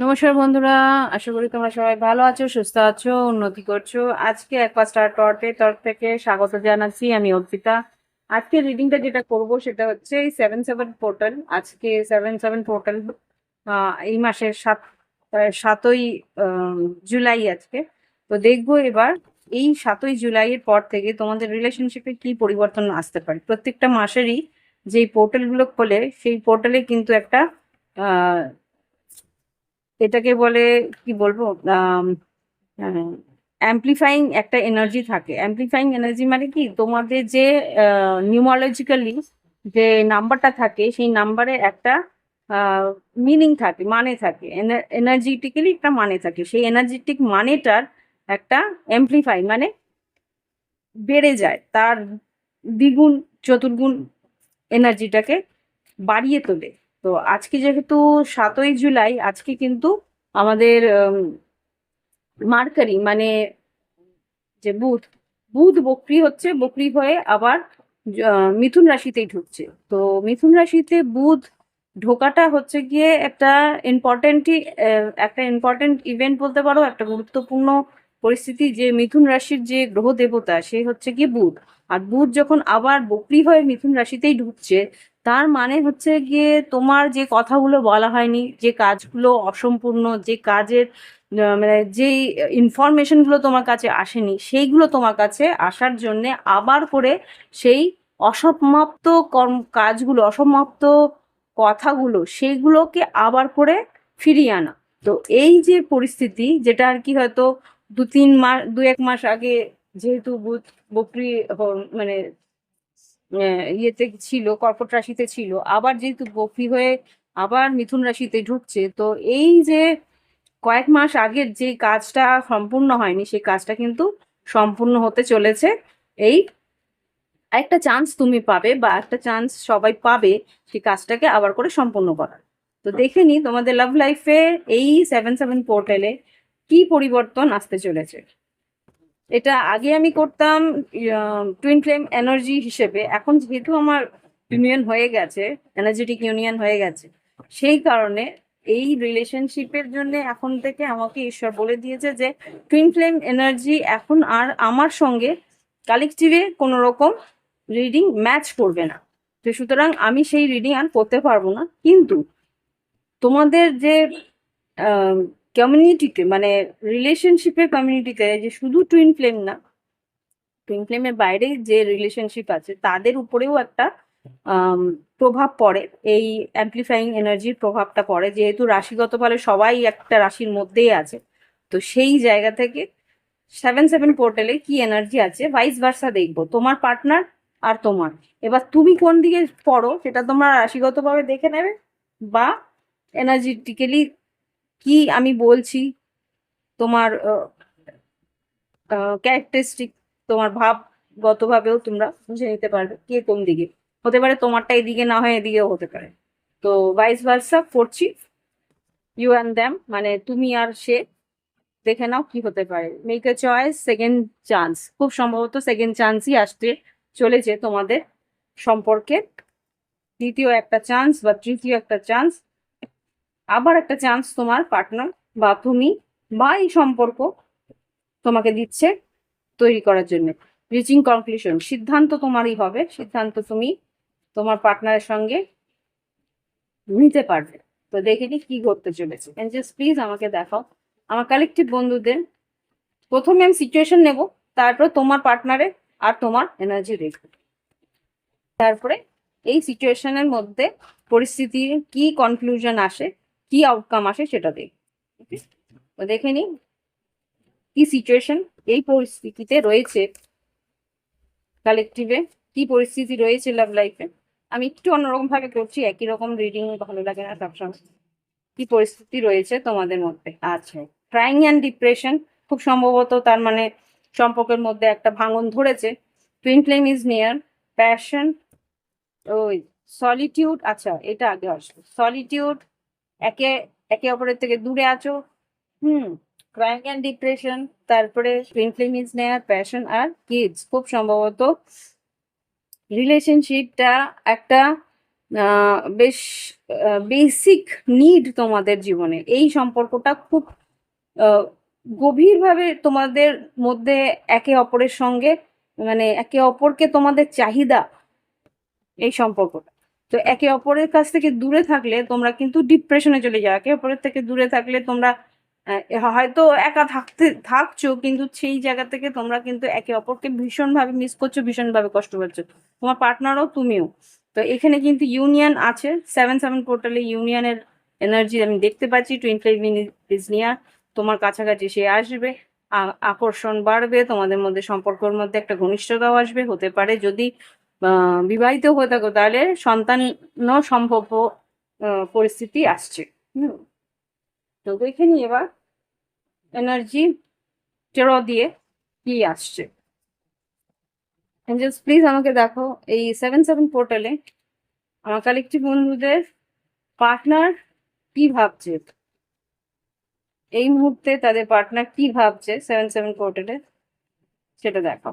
নমস্কার বন্ধুরা, আশা করি তোমরা সবাই ভালো আছো, সুস্থ আছো, উন্নতি করছো। আজকে একবার স্টার টর্চের তরফ থেকে স্বাগত জানাচ্ছি, আমি অর্পিতা। আজকে রিডিংটা যেটা করব সেটা হচ্ছে এই 7/7 পোর্টাল। আজকে 7/7 পোর্টাল এই মাসের 7ই জুলাই আজকে। তো দেখবো এবার এই 7ই জুলাইয়ের পর থেকে তোমাদের রিলেশনশিপে কি পরিবর্তন আসতে পারে। প্রত্যেকটা মাসেরই যেই পোর্টালগুলো খোলে সেই পোর্টালে কিন্তু একটা এটাকে বলে, কি বলবো, অ্যাম্প্লিফাইং একটা এনার্জি থাকে। অ্যাম্প্লিফাইং এনার্জি মানে কি, তোমাদের যে নিউমারোলজিক্যালি যে নাম্বারটা থাকে সেই নাম্বারে একটা মিনিং থাকে, মানে থাকে, এনার্জিটিক্যালি একটা মানে থাকে। সেই এনার্জেটিক মানেটার একটা অ্যাম্প্লিফাই মানে বেড়ে যায়, তার দ্বিগুণ চতুর্গুণ এনার্জিটাকে বাড়িয়ে তোলে। তো আজকে যেহেতু 7ই জুলাই, আজকে কিন্তু আমাদের মার্কারি মানে যে বুধ, বুধ বক্রি হচ্ছে, বক্রি হয়ে আবার মিথুন রাশিতেই ঢুকছে। তো মিথুন রাশিতে বুধ ঢোকাটা হচ্ছে গিয়ে একটা ইম্পর্টেন্ট ইভেন্ট বলতে পারো, একটা গুরুত্বপূর্ণ পরিস্থিতি। যে মিথুন রাশির যে গ্রহ দেবতা সে হচ্ছে গিয়ে বুধ। আর বুধ যখন আবার বক্রি হয়ে মিথুন রাশিতেই ঢুকছে, তার মানে হচ্ছে গিয়ে তোমার যে কথাগুলো বলা হয়নি, যে কাজগুলো অসম্পূর্ণ, যে কাজের মানে যেই ইনফরমেশনগুলো তোমার কাছে আসেনি, সেইগুলো তোমার কাছে আসার জন্যে আবার করে সেই অসমাপ্ত কাজগুলো, অসমাপ্ত কথাগুলো, সেইগুলোকে আবার করে ফিরিয়ে আনা। তো এই যে পরিস্থিতি, যেটা আর কি হয়তো 2-3 মাস, 2-1 মাস আগে যেহেতু বুধ বকরি মানে ইয়েতে ছিল, কর্কট রাশিতে ছিল, আবার যেহেতু বকরি হয়ে আবার মিথুন রাশিতে ঢুকছে, তো এই যে কয়েক মাস আগের যে কাজটা সম্পূর্ণ হয়নি, সেই কাজটা কিন্তু সম্পূর্ণ হতে চলেছে। এই একটা চান্স তুমি পাবে, বা একটা চান্স সবাই পাবে সেই কাজটাকে আবার করে সম্পূর্ণ করার। তো দেখে নি তোমাদের লাভ লাইফে এই 7/7 পোর্টালে কি পরিবর্তন আসতে চলেছে। এটা আগে আমি করতাম টুইন ফ্লেম এনার্জি হিসেবে। এখন যেহেতু আমার ইউনিয়ন হয়ে গেছে, এনার্জেটিক ইউনিয়ন হয়ে গেছে, সেই কারণে এই রিলেশনশিপের জন্য এখন থেকে আমাকে ঈশ্বর বলে দিয়েছে যে টুইন ফ্লেম এনার্জি এখন আর আমার সঙ্গে কালেকটিভে কোনো রকম রিডিং ম্যাচ করবে না। তো সুতরাং আমি সেই রিডিং আর করতে পারবো না। কিন্তু তোমাদের যে কমিউনিটিতে, মানে রিলেশনশিপের কমিউনিটিতে, যে শুধু টুইন ফ্লেম না, টুইন ফ্লেমের বাইরে যে রিলেশনশিপ আছে তাদের উপরেও একটা আম, প্রভাব পড়ে। এই অ্যাম্প্লিফাইং এনার্জির প্রভাবটা পড়ে, যেহেতু রাশিগতভাবে সবাই একটা রাশির মধ্যেই আছে। তো সেই জায়গা থেকে 7/7 পোর্টালে কি এনার্জি আছে, ভাইস ভার্সা দেখবো, তোমার পার্টনার আর তোমার। এবার তুমি কোন দিকে পড়ো সেটা তোমরা রাশিগতভাবে দেখে নেবে, বা এনার্জিটিক্যালি কি আমি বলছি, তোমার ক্যারেক্টারিস্টিক, তোমার ভাবগতভাবেও তোমরা বুঝে নিতে পারবে কে কোন দিকে। হতে পারে তোমারটা এদিকে না হয় এদিকেও হতে পারে। তো ভাইস ভার্সা করছি, ইউ অ্যান্ড দ্যাম, মানে তুমি আর সে। দেখে নাও কি হতে পারে। Make a choice, second chance. খুব সম্ভবত সেকেন্ড চান্সই আসতে চলেছে তোমাদের সম্পর্কে। দ্বিতীয় একটা চান্স বা তৃতীয় একটা চান্স, আবার একটা চান্স তোমার পার্টনার বা তুমি বা এই সম্পর্ক তোমাকে দিচ্ছে তৈরি করার জন্য। রিচিং কনক্লুশন, সিদ্ধান্ত তোমারই হবে, সিদ্ধান্ত তুমি তোমার পার্টনারের সঙ্গে নিতে পারবে। তো দেখে নি কি ঘটতে চলেছে। এঞ্জেলস প্লিজ আমাকে দেখাও আমার কালেকটিভ বন্ধুদের। প্রথমে আমি সিচুয়েশন নেব, তারপর তোমার পার্টনারে আর তোমার এনার্জি দেখব, তারপরে এই সিচুয়েশনের মধ্যে পরিস্থিতির কি কনক্লুশন আসে, কি আউটকাম আসে সেটা দেখব। তো দেখে নি কি সিচুয়েশন এই পরিস্থিতিতে রয়েছে, কালেকটিভে কি পরিস্থিতি রয়েছে লাভ লাইফে। আমি একটু অন্যরকম ভাবে করছি, একই রকম রিডিং ভালো লাগে না সবসময়। কি পরিস্থিতি রয়েছে তোমাদের মধ্যে। আচ্ছা, ক্রাইং অ্যান্ড ডিপ্রেশন, খুব সম্ভবত তার মানে সম্পর্কের মধ্যে একটা ভাঙন ধরেছে। Twin flame is near, passion, ওই সলিটিউড। আচ্ছা, এটা আগে আসলো, সলিটিউড, একে একে অপরের থেকে দূরে আছো। হুম, ক্রাইং অ্যান্ড ডিপ্রেশন, তারপরে twin flame is near, passion আর কিডস। খুব সম্ভবত রিলেশনশিপটা একটা বেশ বেসিক নিড তোমাদের জীবনে। এই সম্পর্কটা খুব আহ, গভীরভাবে তোমাদের মধ্যে একে অপরের সঙ্গে, মানে একে অপরকে তোমাদের চাহিদা এই সম্পর্কটা। তো একে অপরের কাছ থেকে দূরে থাকলে তোমরা কিন্তু ডিপ্রেশনে চলে যাও। একে অপরের থেকে দূরে থাকলে তোমরা হয়তো একা থাকছো, কিন্তু সেই জায়গা থেকে তোমরা কিন্তু একে অপরকে ভীষণভাবে মিস করছো, ভীষণভাবে কষ্ট পাচ্ছ, তোমার পার্টনারও তুমিও। তো এখানে কিন্তু ইউনিয়ন আছে, 7/7 পোর্টালে ইউনিয়নের এনার্জি আমি দেখতে পাচ্ছি। টুইন নিয়ে তোমার কাছাকাছি সে আসবে, আকর্ষণ বাড়বে, তোমাদের মধ্যে সম্পর্কের মধ্যে একটা ঘনিষ্ঠতাও আসবে। হতে পারে যদি বিবাহিত হয়ে থাকো তাহলে সন্তান সম্ভাব্য পরিস্থিতি আসছে। হুম, তো এখানে এবার এনার্জি টেরো দিয়ে কি আসছে। এঞ্জেলস প্লিজ আমাকে দেখো এই 7/7 পোর্টালে আমার কালেকটিভ বন্ধুদের পার্টনার কি ভাবছে এই মুহূর্তে, তাদের পার্টনার কি ভাবছে 7/7 পোর্টালে সেটা দেখো।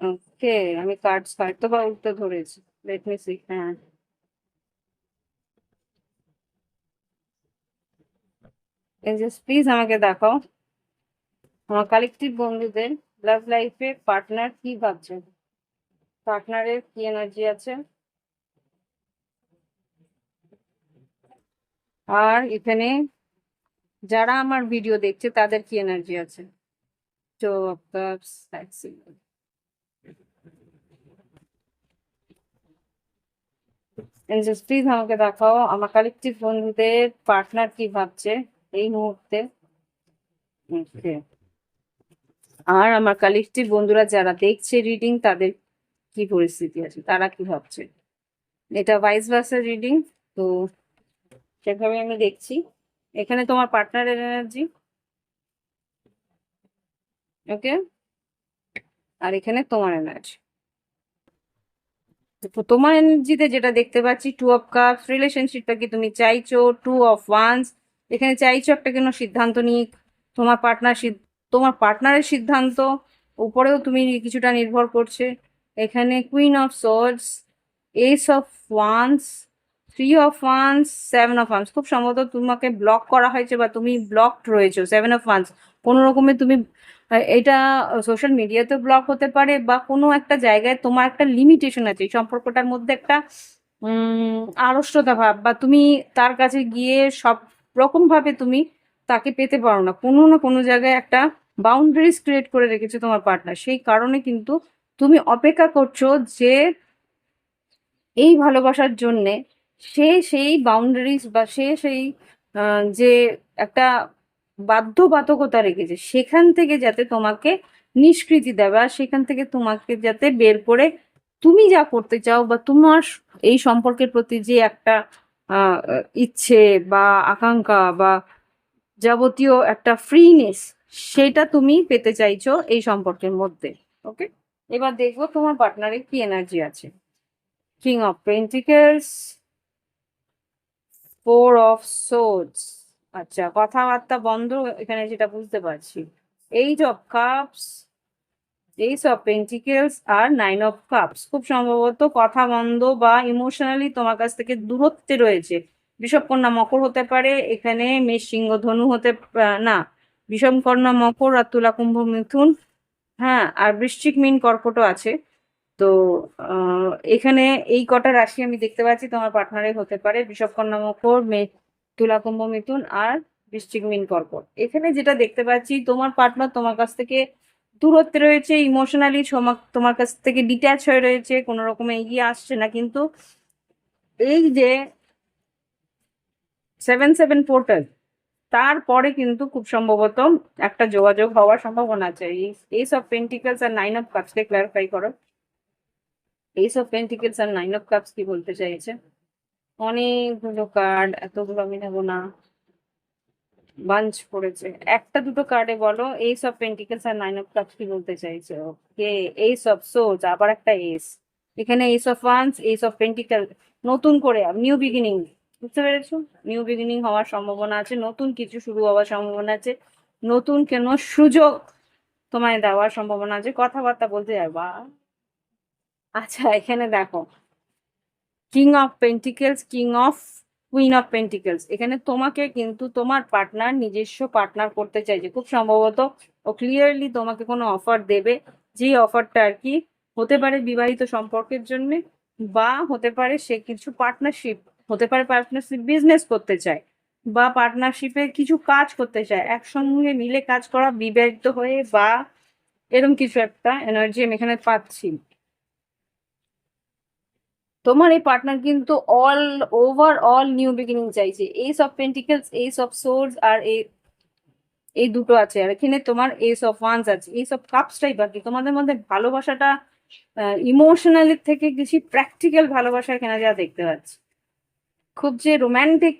ওকে, আমি কার্ডস হয়তো বা উল্টো ধরেছি, লেট মি সি। হ্যাঁ, এঞ্জেলস প্লিজ আমাকে দেখাও আমার কালেকটিভ বন্ধুদের লাভ লাইফে পার্টনার কি ভাবছে, পার্টনারের কি এনার্জি আছে। আর এখানে যারা আমার ভিডিও দেখছে তাদের কি এনার্জি আছে। তো প্লিজ আমাকে দেখাও আমার কালেকটিভ বন্ধুদের পার্টনার কি ভাবছে এই মুহূর্তে। Okay. আর আমার কালেকটিভ বন্ধুরা যারা দেখছে রিডিং তাদের কি পরিস্থিতি আছে, তারা কি ভাবছে। এটা ভাইস ভার্সা রিডিং, তো সেভাবে আমি দেখছি। এখানে তোমার পার্টনারের এনার্জি, ওকে, আর এখানে তোমার এনার্জি। তো তোমার এনার্জিতে যেটা দেখতে পাচ্ছি 2 অফ কাপস, রিলেশনশিপটা কি তুমি চাইছো। 2 অফ ওয়ান্স, এখানে চাইছো একটা কোনো সিদ্ধান্ত নিয়ে তোমার পার্টনার, তোমার পার্টনারের সিদ্ধান্ত উপরেও তুমি কিছুটা নির্ভর করছে। এখানে queen of swords, S of wands, 3 of wands, 7 of wands. খুব সম্ভবত তোমাকে ব্লক করা হয়েছে বা তুমি ব্লকড রয়েছো। 7 অফ ওয়ান্স, কোনো রকমে তুমি এটা সোশ্যাল মিডিয়াতে ব্লক হতে পারে বা কোনো একটা জায়গায় তোমার একটা লিমিটেশন আছে এই সম্পর্কটার মধ্যে, একটা আড়ষ্টতা ভাব, বা তুমি তার কাছে গিয়ে সব রকম ভাবে তুমি তাকে পেতে পারো না, কোনো না কোনো জায়গায় একটা বাউন্ডারিজ ক্রিয়েট করে রেখেছে তোমার পার্টনার। সেই কারণে কিন্তু তুমি অপেক্ষা করছো যে এই ভালোবাসার জন্যে সে সেই বাউন্ডারিজ বা সে সেই যে একটা বাধ্যবাধকতা রেখেছে সেখান থেকে যাতে তোমাকে নিষ্কৃতি দেয়, বা সেখান থেকে তোমাকে যাতে বের করে তুমি যা করতে চাও, বা তোমার এই সম্পর্কের প্রতি যে একটা ইচ্ছে বা আকাঙ্ক্ষা বা যাবতীয় একটা ফ্রিনেস, সেটা তুমি পেতে চাইছো এই সম্পর্কের মধ্যে। ওকে, এবার দেখবো তোমার পার্টনারের কি এনার্জি আছে। King of pentacles, 4 of swords. আচ্ছা, কথাবার্তা বন্ধ এখানে যেটা বুঝতে পারছি। 8 of cups, ace of pentacles আর 9 অফ কাপস। খুব সম্ভবত কথা বন্ধ বা ইমোশনালি তোমার কাছ থেকে দূরত্বে রয়েছে। বিষবকন্যা মকর হতে পারে, এখানে মেষ সিংহ ধনু হতে না, বিষমকন্যা মকর আর তুলা কুম্ভ মিথুন। হ্যাঁ, আর বৃশ্চিক মীন কর্কটও আছে। তো এখানে এই কটা রাশি আমি দেখতে পাচ্ছি তোমার পার্টনারে হতে পারে, বিষবকন্যা মকর, তুলা কুম্ভ মিথুন আর বৃশ্চিক মীন কর্কট। এখানে যেটা দেখতে পাচ্ছি তোমার পার্টনার তোমার কাছ থেকে দূরত্বে রয়েছে, ইমোশনালি তোমার কাছ থেকে ডিট্যাচ হয়ে রয়েছে, কোনো রকমে এগিয়ে আসছে না। কিন্তু এই যে 7/7 পোর্টাল, তারপরে কিন্তু খুব সম্ভবত একটা যোগাযোগ হওয়ার সম্ভাবনা আছে। এইস অফ পেন্টিকেলস আর 9 অফ কাপসকে ক্লারিফাই করো। এইস অফ পেন্টিকেলস আর 9 অফ কাপস কি বলতে চাইছে। অনেকগুলো কার্ড, এতগুলো আমি নেবো না, বাঞ্চ পড়েছে। একটা দুটো কার্ডে বলো এইস অফ পেন্টিকেলস আর 9 অফ কাপস কি বলতে চাইছে। ওকে, এইস অফ সোর্ডস, আবার একটা এস। এখানে ace of wands, ace of pentacle, নতুন করে নিউ বিগিনিং, বুঝতে পেরেছো। নিউ বিগিনিং হওয়ার সম্ভাবনা আছে, নতুন কিছু শুরু হওয়ার সম্ভাবনা আছে, নতুন কেন সুযোগ তোমায় দেওয়ার সম্ভাবনা আছে, কথাবার্তা বলতে যাবা। আচ্ছা, এখানে দেখো king of pentacles, king of queen of pentacles. এখানে তোমাকে কিন্তু তোমার পার্টনার নিজস্ব পার্টনার করতে চাইছে খুব সম্ভবত। ও ক্লিয়ারলি তোমাকে কোনো অফার দেবে, যে অফারটা আর কি হতে পারে বিবাহিত সম্পর্কের জন্য, বা হতে পারে সে কিছু পার্টনারশিপ, হতে পারে পার্টনারশিপ বিজনেস করতে চায়, বা পার্টনারশিপে কিছু কাজ করতে চায়, একসঙ্গে মিলে কাজ করা বিবাহিত হয়ে, বা এরকম কিছু একটা এনার্জি আমি এখানে পাচ্ছি। তোমার এই পার্টনার কিন্তু all over all new beginning চাইছে। Ace of pentacles, ace of swords, আর এই দুটো আছে। আর এখানে তোমার এইস অফ ওয়ান্স আছে, এইস অফ কাপসটাই বাকি। তোমাদের মধ্যে ভালোবাসাটা ইমোশনালি থেকে বেশি প্র্যাকটিক্যাল ভালোবাসা এখানে যা দেখতে পাচ্ছি। খুব যে রোম্যান্টিক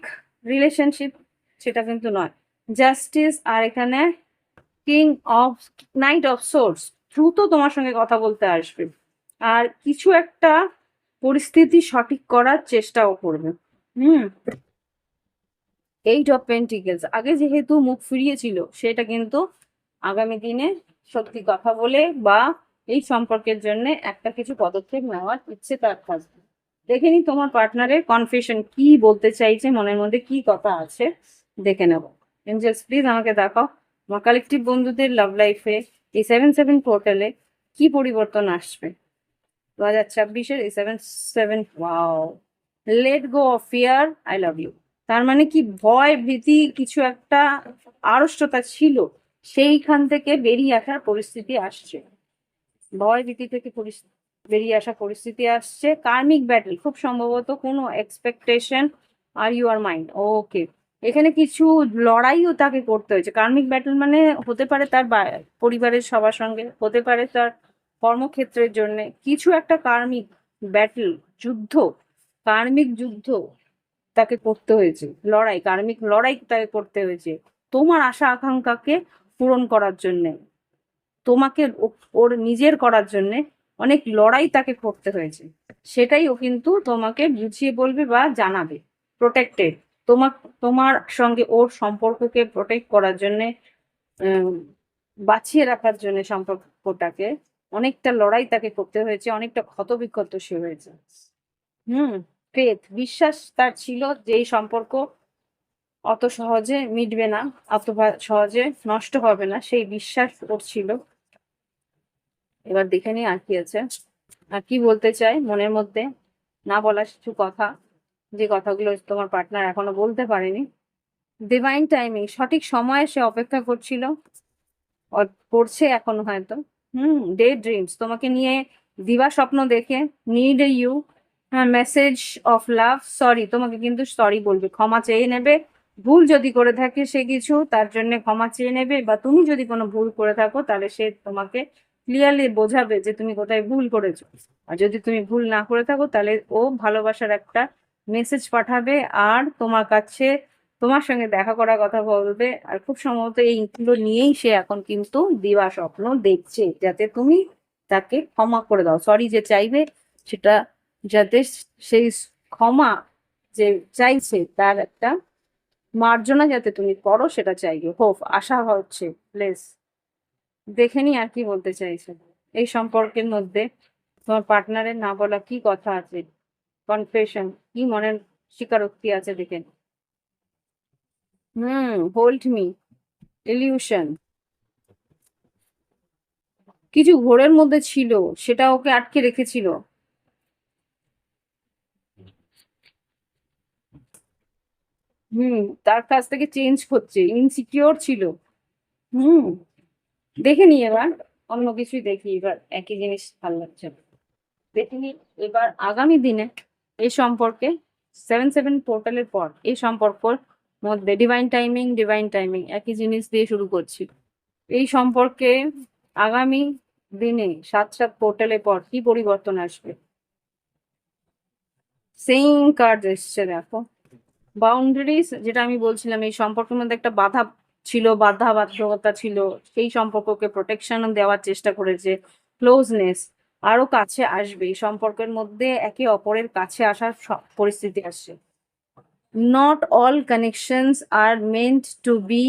রিলেশনশিপ সেটা কিন্তু নয়। জাস্টিস, আর এখানে king of night of swords, দ্রুত তোমার সঙ্গে কথা বলতে আসবে, আর কিছু একটা পরিস্থিতি সঠিক করার চেষ্টাও করবে। হুম। এইট অফ পেন্টিকেলস, আগে যেহেতু মুখ ফিরিয়েছিল সেটা কিন্তু আগামী দিনে সত্যি কথা বলে বা এই সম্পর্কের জন্য একটা কিছু পদক্ষেপ নেওয়ার ইচ্ছে তার থাকবে। দেখে নি তোমার পার্টনারের কনফেশন কি বলতে চাইছে, মনের মধ্যে কি কথা আছে দেখে নেব। এঞ্জেলস প্লিজ আমাকে দেখাও আমার কালেকটিভ বন্ধুদের লাভ লাইফে এই 7-7 পোর্টালে কি পরিবর্তন আসবে 2026-এর এই 7-7। Wow, let go of fear, I love you. তার মানে কি, ভয় ভীতি কিছু একটা আড়ষ্টতা ছিল, সেইখান থেকে বেরিয়ে আসার পরিস্থিতি আসছে। ভয় ভীতি থেকে বেরিয়ে আসা পরিস্থিতি আসছে। কার্মিক ব্যাটল, খুব সম্ভবত কোনো এক্সপেকটেশন আর ইউ আর মাইন্ড। ওকে, এখানে কিছু লড়াইও তাকে করতে হয়েছে। কার্মিক ব্যাটল মানে হতে পারে তার পরিবারের সবার সঙ্গে, হতে পারে তার কর্মক্ষেত্রের জন্য কিছু একটা কার্মিক ব্যাটল, যুদ্ধ, কার্মিক যুদ্ধ তাকে করতে হয়েছে। লড়াই, কার্মিক লড়াই তাকে করতে হয়েছে তোমার আশা আকাঙ্ক্ষাকে পূরণ করার জন্য, তোমাকে ওর নিজের করার জন্য অনেক লড়াই তাকে করতে হয়েছে। সেটাই ও কিন্তু তোমাকে বুঝিয়ে বলবে বা জানাবে। প্রোটেক্টেড, তোমার তোমার সঙ্গে ওর সম্পর্ককে প্রোটেক্ট করার জন্য, বাঁচিয়ে রাখার জন্য সম্পর্কটাকে অনেকটা লড়াই তাকে করতে হয়েছে, অনেকটা ক্ষতবিক্ষত সে হয়েছে। হুম। ফেথ, বিশ্বাস তার ছিল যে এই সম্পর্ক অত সহজে মিটবে না, অত সহজে নষ্ট হবে না, সেই বিশ্বাস ওর ছিল। এবার দেখে নি আর কি আছে, আর কি বলতে চাই মনের মধ্যে না বলা কিছু কথা, যে কথাগুলো তোমার পার্টনার এখনো বলতে পারেনি। ডিভাইন টাইমিং, সঠিক সময়ে সে অপেক্ষা করছিল, করছে এখনো হয়তো। ডে ড্রিমস, তোমাকে নিয়ে দিবা স্বপ্ন দেখে। নিড ইউ, হ্যাঁ, মেসেজ অফ লাভ। সরি, তোমাকে কিন্তু সরি বলবে, ক্ষমা চেয়ে নেবে। ভুল যদি করে থাকে সে কিছু, তার জন্য ক্ষমা চেয়ে নেবে, বা তুমি যদি কোনো ভুল করে থাকো তাহলে সে তোমাকে ক্লিয়ারলি বোঝাবে যে তুমি কোথায় ভুল করেছো। আর যদি তুমি ভুল না করে থাকো তাহলে ও ভালোবাসার একটা মেসেজ পাঠাবে, আর তোমার কাছে তোমার সঙ্গে দেখা করার কথা বলবে। আর খুব সম্ভবত এইগুলো নিয়েই সে এখন কিন্তু দিবা স্বপ্ন দেখছে, যাতে তুমি তাকে ক্ষমা করে দাও। সরি যে চাইবে সেটা, যাতে সেই ক্ষমা যে চাইছে তার একটা মার্জনা যাতে তুমি করো সেটা চাইবে, হোপ আশা হচ্ছে। প্লিজ দেখে নি আর কি বলতে চাইছে এই সম্পর্কের মধ্যে। তোমার পার্টনারের না বলা কি কথা আছে, কনফেশন, কি মনের স্বীকারোক্তি আছে দেখে। হোল্ড মি, ইলিউশন, কিছু ঘোরের মধ্যে ছিল সেটা ওকে আটকে রেখেছিল। হুম, তার কাছ থেকে চেঞ্জ করছে, ইনসিকিওর ছিল। হুম, দেখে নি এবার অন্য কিছুই দেখি, এবার একই জিনিস ভালো লাগছে না। দেখে নি এবার আগামী দিনে এই সম্পর্কে 7-7 পোর্টালের পর এই সম্পর্কর মধ্যে ডিভাইন টাইমিং, ডিভাইন টাইমিং একই জিনিস দিয়ে শুরু করছি। এই সম্পর্কে আগামী দিনে 7-7 পোর্টালের পর কি পরিবর্তন আসবে। সেম কার্ড এসছে দেখো। বাউন্ডারিজ, যেটা আমি বলছিলাম এই সম্পর্কের মধ্যে একটা বাধা ছিল, বাধ্যবাধকতা ছিল, সেই সম্পর্ককে প্রোটেকশন দেওয়ার চেষ্টা করেছে। ক্লোজনেস, আরো কাছে আসবে, এই সম্পর্কের মধ্যে একে অপরের কাছে আসার পরিস্থিতি আসছে। Not all connections are meant to be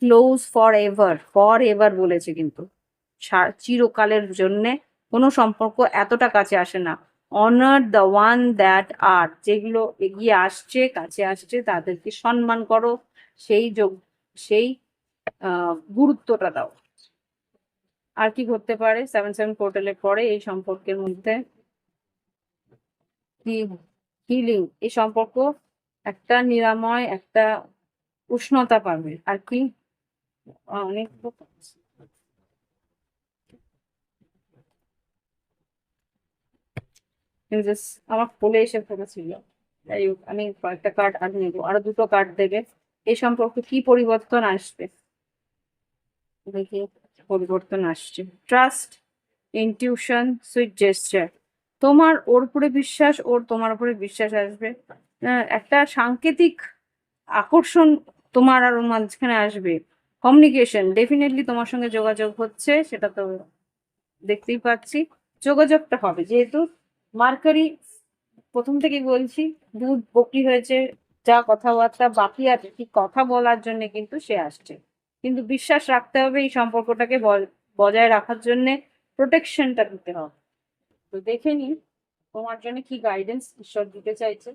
close forever, forever বলেছে কিন্তু চিরকালের জন্যে কোনো সম্পর্ক এতটা কাছে আসে না। অনার দ্য ওয়ান দ্যাট আর, যেগুলো এগিয়ে আসছে, কাছে আসছে, তাদেরকে সম্মান করো, সেই গুরুত্বটা দাও। আর কি ঘটতে পারে 7-7 পোর্টালের পরে এই সম্পর্কের মধ্যে? কি হিলিং, এই সম্পর্ক একটা নিরাময়, একটা উষ্ণতা পাবে। আর কি অনেক আমার কোলে এসে পড়েছিল। যাই হোক, আমি কয়েকটা কার্ড আর নেবো, আরো দুটো কার্ড দেবে। এই সম্পর্কে কি পরিবর্তন আসবে দেখি। পরিবর্তন আসছে ট্রাস্ট, ইনটিউশন, সুইট জেস্টার। তোমার ওর উপরে বিশ্বাস, ওর তোমার উপরে বিশ্বাস আসবে। একটা সাংকেতিক আকর্ষণ তোমার আর ওর মাঝখানে আসবে। কমিউনিকেশন, ডেফিনেটলি তোমার সঙ্গে যোগাযোগ হচ্ছে, সেটা তো দেখতেই পাচ্ছি। যোগাযোগটা হবে যেহেতু মার্কারি, প্রথম থেকেই বলছি, দুধ বকরি হয়েছে, যা কথাবার্তা বাকি আছে ঠিক কথা বলার জন্য কিন্তু সে আসছে। কিন্তু বিশ্বাস রাখতে হবে, এই সম্পর্কটাকে বজায় রাখার জন্য প্রোটেকশনটা দিতে হবে। তো দেখে নিন তোমার জন্য কি গাইডেন্স ঈশ্বর দিতে চাইছে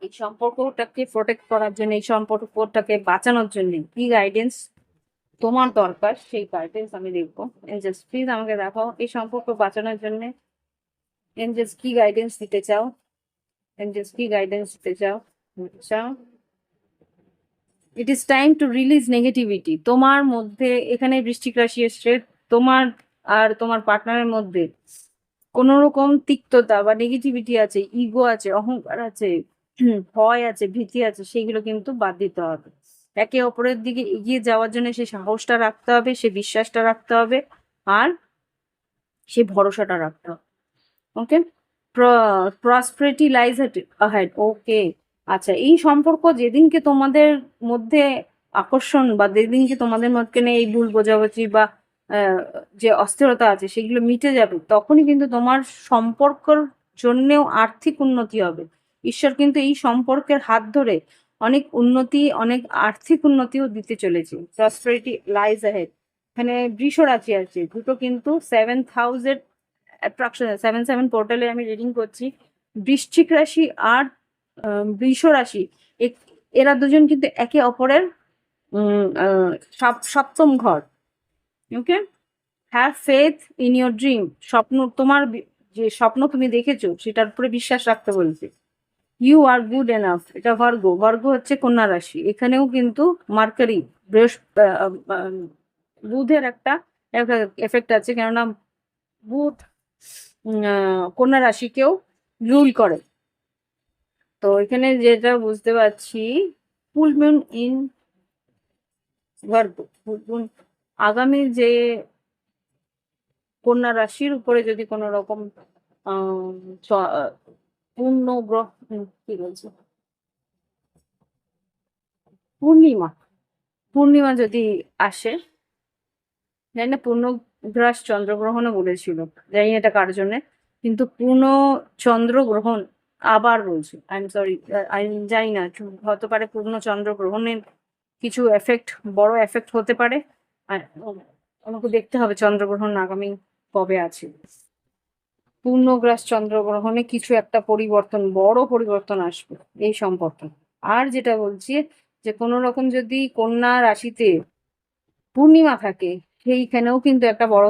এই সম্পর্কটাকে প্রোটেক্ট করার জন্য, এই সম্পর্কটাকে বাঁচানোর জন্য কি গাইডেন্স তোমার দরকার, সেই গাইডেন্স আমি দেখবো। এঞ্জেলস প্লিজ আমাকে দেখাও এই সম্পর্ক বাঁচানোর জন্য। এঞ্জেলস কি গাইডেন্স দিতে চাও? এঞ্জেলস কি গাইডেন্স দিতে চাও? It is time to release negativity. তোমার মধ্যে এখানে বৃশ্চিক রাশি এসছে, তোমার আর তোমার পার্টনারের মধ্যে কোন রকম তিক্ততা বা নেগেটিভিটি আছে, ইগো আছে, অহংকার আছে, ভয় আছে, ভীতি আছে, সেগুলো কিন্তু বাদ দিতে হবে। একে অপরের দিকে এগিয়ে যাওয়ার জন্য সেই সাহসটা রাখতে হবে, সে বিশ্বাসটা রাখতে হবে, আর সেই ভরসাটা রাখতে হবে। ওকে, প্রসপারিটি লাইজ আহেড। ওকে, আচ্ছা, এই সম্পর্ক যেদিনকে তোমাদের মধ্যে আকর্ষণ বা যেদিনকে তোমাদের মধ্যে এই ভুল বোঝাবুঝি বা যে অস্থিরতা আছে সেগুলো মিটে যাবে, তখনই কিন্তু তোমার সম্পর্কর জন্যেও আর্থিক উন্নতি হবে। ঈশ্বর কিন্তু এই সম্পর্কের হাত ধরে অনেক উন্নতি, অনেক আর্থিক উন্নতিও দিতে চলেছে। Prosperity lies ahead. এখানে বৃষ রাশি আছে দুটো, কিন্তু 7,000 অ্যাট্রাকশন 7-7 পোর্টালে আমি রিডিং করছি। বৃশ্চিক রাশি আর বৃষ রাশি, এরা দুজন কিন্তু একে অপরের সপ্তম ঘর। Okay, have faith in your dream. স্বপ্ন, তোমার যে স্বপ্ন তুমি দেখেছো সেটার উপরে বিশ্বাস রাখতে বলছে। ইউ আর গুড এনাফ, এটা ভার্গ। ভার্গ হচ্ছে কন্যা রাশি, এখানেও কিন্তু মার্কারি বুধের একটা এফেক্ট আছে, কেননা বুধ কন্যা রাশিকেও রুল করে। তো এখানে যেটা বুঝতে পারছি, ফুল মুন ইন ভার্গ, আগামী যে কন্যা রাশির উপরে যদি কোনো রকম পূর্ণ গ্রহ, কি বলছে, পূর্ণিমা, পূর্ণিমা যদি আসে, জানি না পূর্ণগ্রাস চন্দ্রগ্রহণও বলেছিল, জানি না এটা কার জন্য, কিন্তু পূর্ণ চন্দ্রগ্রহণ, আবার বলছি, আই এম সরি, আমি জানি না, হতে পারে পূর্ণ চন্দ্রগ্রহণের কিছু এফেক্ট, বড় এফেক্ট হতে পারে। আর আমাকে দেখতে হবে চন্দ্রগ্রহণ আগামী কবে আছে। পূর্ণগ্রাস চন্দ্রগ্রহণে কিছু একটা পরিবর্তন, বড় পরিবর্তন আসবে এই সম্পর্কে। আর যেটা বলছি, যে কোনো রকম যদি কন্যা রাশিতে পূর্ণিমা থাকে, সেইখানেও কিন্তু একটা বড়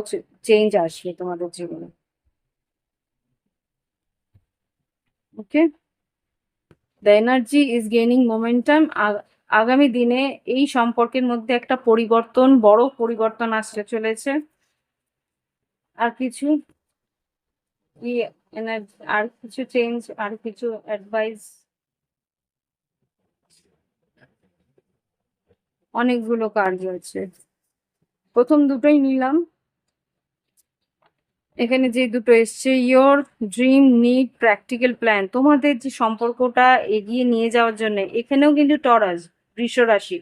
চেঞ্জ আসবে তোমাদের জীবনে। Okay, the energy is gaining momentum. আগামী দিনে এই সম্পর্কের মধ্যে একটা পরিবর্তন, বড় পরিবর্তন আসতে চলেছে। আর কিছু কি এনার্জি, আর কিছু চেঞ্জ, আর কিছু অ্যাডভাইস? অনেকগুলো কার্ড আছে, প্রথম দুটোই নিলাম। এখানে যে দুটো এসছে, your dream need practical plan. তোমাদের যে সম্পর্কটা এগিয়ে নিয়ে যাওয়ার জন্য, এখানেও কিন্তু টরাস, বৃষ রাশি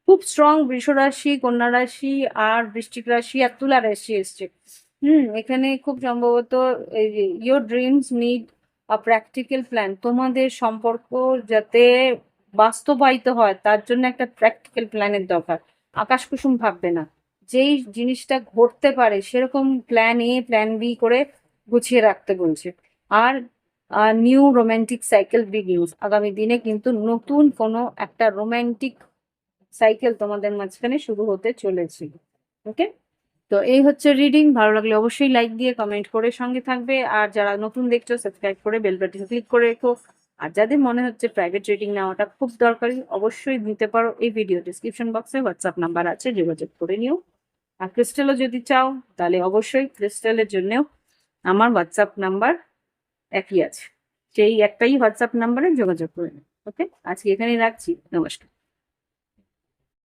খুব স্ট্রং, বৃষ রাশি, কন্যা রাশি আর বৃশ্চিক রাশি আর তুলা রাশি এসছে। এখানে খুব সম্ভবত এই যে your dreams need a practical plan, তোমাদের সম্পর্ক যাতে বাস্তবায়িত হয় তার জন্য একটা প্র্যাকটিক্যাল প্ল্যানের দরকার। আকাশ কুসুম ভাববে না, যেই জিনিসটা ঘটতে পারে সেরকম প্ল্যান এ প্ল্যান বি করে গুছিয়ে রাখতে বলছে। আর নিউ রোমান্টিক সাইকেল বিগিনস, আগামী দিনে কিন্তু নতুন কোনো একটা রোমান্টিক সাইকেল তোমাদের মাঝখানে শুরু হতে চলেছে। ওকে, তো এই হচ্ছে রিডিং। ভালো লাগলে অবশ্যই লাইক দিয়ে কমেন্ট করে সঙ্গে থাকবে, আর যারা নতুন দেখছো সাবস্ক্রাইব করে বেল বাটন ক্লিক করে রেখো। আর যাদের মনে হচ্ছে প্রাইভেট রিডিং নেওয়াটা খুব দরকারি, অবশ্যই নিতে পারো। এই ভিডিও ডিসক্রিপশন বক্সে হোয়াটসঅ্যাপ নাম্বার আছে, যোগাযোগ করে নিও। আর ক্রিস্টালও যদি চাও তাহলে অবশ্যই ক্রিস্টালের জন্যও আমার হোয়াটসঅ্যাপ নাম্বার একই আছে, সেই একটাই হোয়াটসঅ্যাপ নাম্বারে যোগাযোগ করে নিও। ওকে, আজকে এখানেই রাখছি, নমস্কার।